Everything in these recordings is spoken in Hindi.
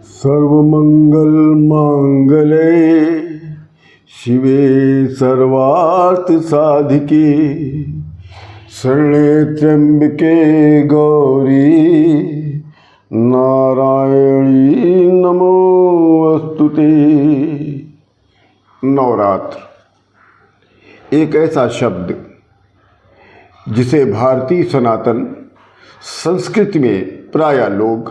सर्वमंगल मांगल्ये शिवे सर्वार्थ साधिके शरणे त्र्यंबके गौरी नारायणी नमोस्तुते। नवरात्र एक ऐसा शब्द जिसे भारतीय सनातन संस्कृति में प्रायः लोग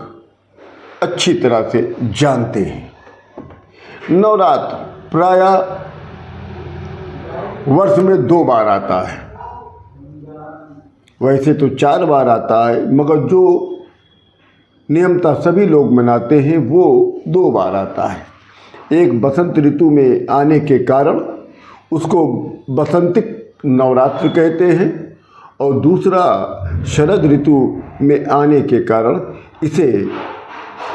अच्छी तरह से जानते हैं। नवरात्र प्रायः वर्ष में 2 बार आता है, वैसे तो 4 बार आता है, मगर जो नियमतः सभी लोग मनाते हैं वो 2 बार आता है। एक बसंत ऋतु में आने के कारण उसको बसंतिक नवरात्र कहते हैं और दूसरा शरद ऋतु में आने के कारण इसे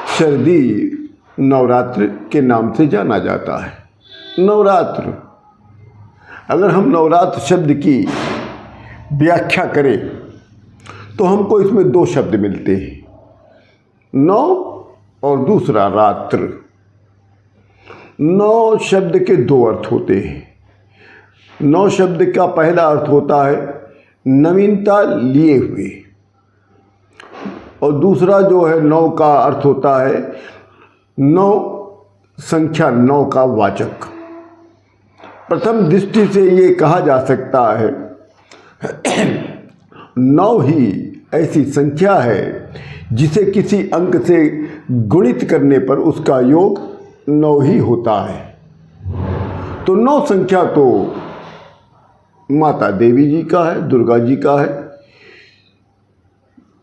शरदी नवरात्र के नाम से जाना जाता है। नवरात्र, अगर हम नवरात्र शब्द की व्याख्या करें तो हमको इसमें 2 शब्द मिलते हैं, नौ और दूसरा रात्र। 9 शब्द के 2 अर्थ होते हैं। 9 शब्द का पहला अर्थ होता है नवीनता लिए हुए, और दूसरा जो है 9 का अर्थ होता है 9 संख्या 9 का वाचक। प्रथम दृष्टि से ये कहा जा सकता है 9 ही ऐसी संख्या है जिसे किसी अंक से गुणित करने पर उसका योग 9 ही होता है। तो 9 संख्या तो माता देवी जी का है, दुर्गा जी का है।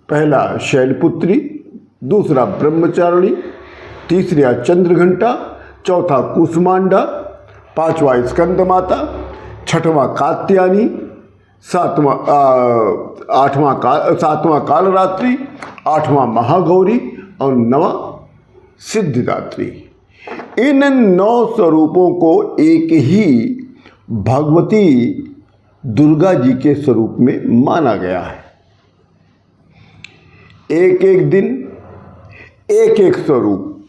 पहला शैलपुत्री, दूसरा ब्रह्मचारिणी, तीसरा चंद्रघंटा, चौथा कुसमांडा, 5वां स्कंद माता, 6वां कात्यायनी, 7वां कालरात्रि, 8वां महागौरी और 9वां सिद्धिदात्री। इन 9 स्वरूपों को एक ही भगवती दुर्गा जी के स्वरूप में माना गया है। एक एक दिन एक एक स्वरूप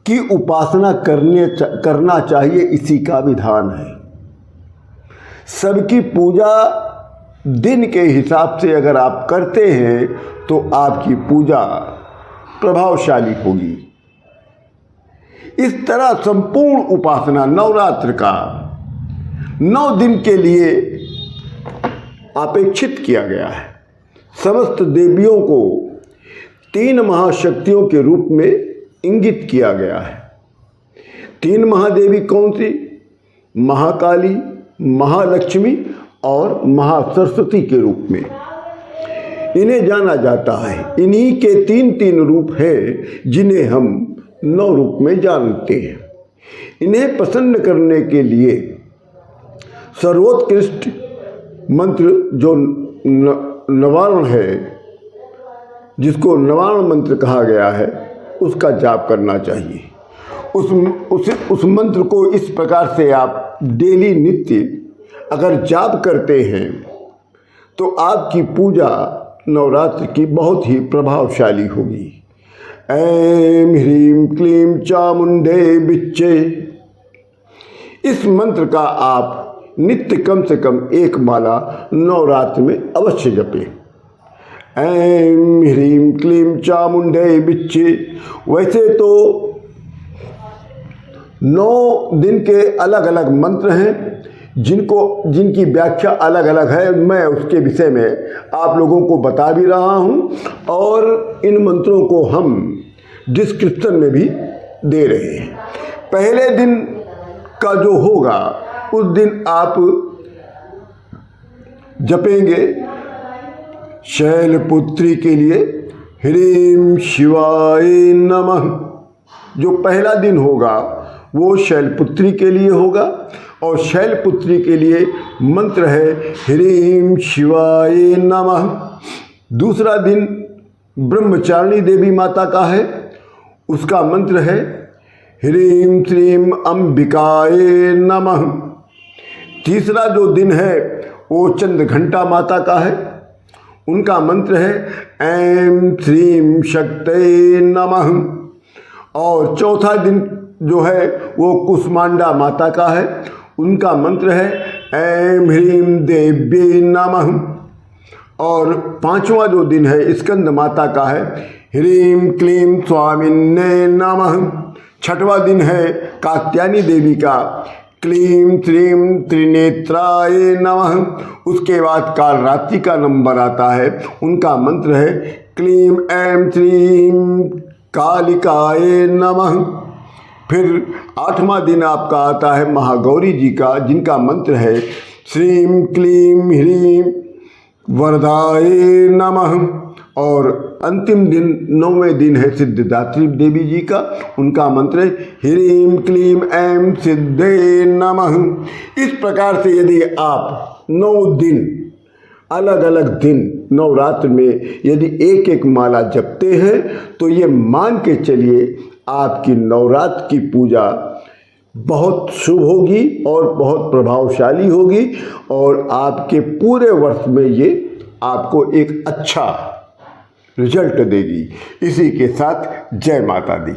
की उपासना करना चाहिए, इसी का विधान है। सबकी पूजा दिन के हिसाब से अगर आप करते हैं तो आपकी पूजा प्रभावशाली होगी। इस तरह संपूर्ण उपासना नवरात्र का 9 दिन के लिए अपेक्षित किया गया है। समस्त देवियों को 3 महाशक्तियों के रूप में इंगित किया गया है। 3 महादेवी कौन सी? महाकाली, महालक्ष्मी और महासरस्वती के रूप में इन्हें जाना जाता है। इन्हीं के 3 रूप हैं जिन्हें हम 9 रूप में जानते हैं। इन्हें प्रसन्न करने के लिए सर्वोत्कृष्ट मंत्र जो नवारण है, जिसको नवारण मंत्र कहा गया है, उसका जाप करना चाहिए। उस मंत्र को इस प्रकार से आप डेली नित्य अगर जाप करते हैं तो आपकी पूजा नवरात्र की बहुत ही प्रभावशाली होगी। ऐं ह्रीं क्लीं चामुंडे बिच्चे, इस मंत्र का आप नित्य कम से कम 1 माला नवरात्र में अवश्य जपें। ऐं ह्रीं क्लीं चामुंडे बिच्चे। वैसे तो 9 दिन के अलग अलग मंत्र हैं जिनकी व्याख्या अलग अलग है। मैं उसके विषय में आप लोगों को बता भी रहा हूँ और इन मंत्रों को हम डिस्क्रिप्शन में भी दे रहे हैं। पहले दिन का जो होगा उस दिन आप जपेंगे शैलपुत्री के लिए ह्रीं शिवाय नमः। जो पहला दिन होगा वो शैलपुत्री के लिए होगा और शैलपुत्री के लिए मंत्र है ह्रीं शिवाय नमः। दूसरा दिन ब्रह्मचारिणी देवी माता का है, उसका मंत्र है ह्रीं श्रीं अंबिकाय नमः। तीसरा जो दिन है वो चंद्रघंटा माता का है, उनका मंत्र है ऐं श्रीं शक्तये नमः। और चौथा दिन जो है वो कुष्मांडा माता का है, उनका मंत्र है ऐं ह्रीं देव्यै नमः। और पांचवा जो दिन है स्कंद माता का है, ह्रीं क्लीं स्वामिन्ने नमः। छठवां दिन है कात्यायनी देवी का, क्लीं श्रीं त्रिनेत्राय नमः। उसके बाद कालरात्रि का नंबर आता है, उनका मंत्र है क्लीं ऐं श्रीं कालिकाय नमः। फिर आठवां दिन आपका आता है महागौरी जी का, जिनका मंत्र है श्रीं क्लीं ह्रीं वरदाय नमः। और अंतिम दिन 9वें दिन है सिद्धिदात्री देवी जी का, उनका मंत्र है ह्रीं क्लीं ऐं सिद्धे नमः। इस प्रकार से यदि आप 9 दिन अलग अलग दिन नवरात्र में यदि एक एक माला जपते हैं तो ये मान के चलिए आपकी नवरात्र की पूजा बहुत शुभ होगी और बहुत प्रभावशाली होगी और आपके पूरे वर्ष में ये आपको एक अच्छा रिजल्ट देगी। इसी के साथ जय माता दी।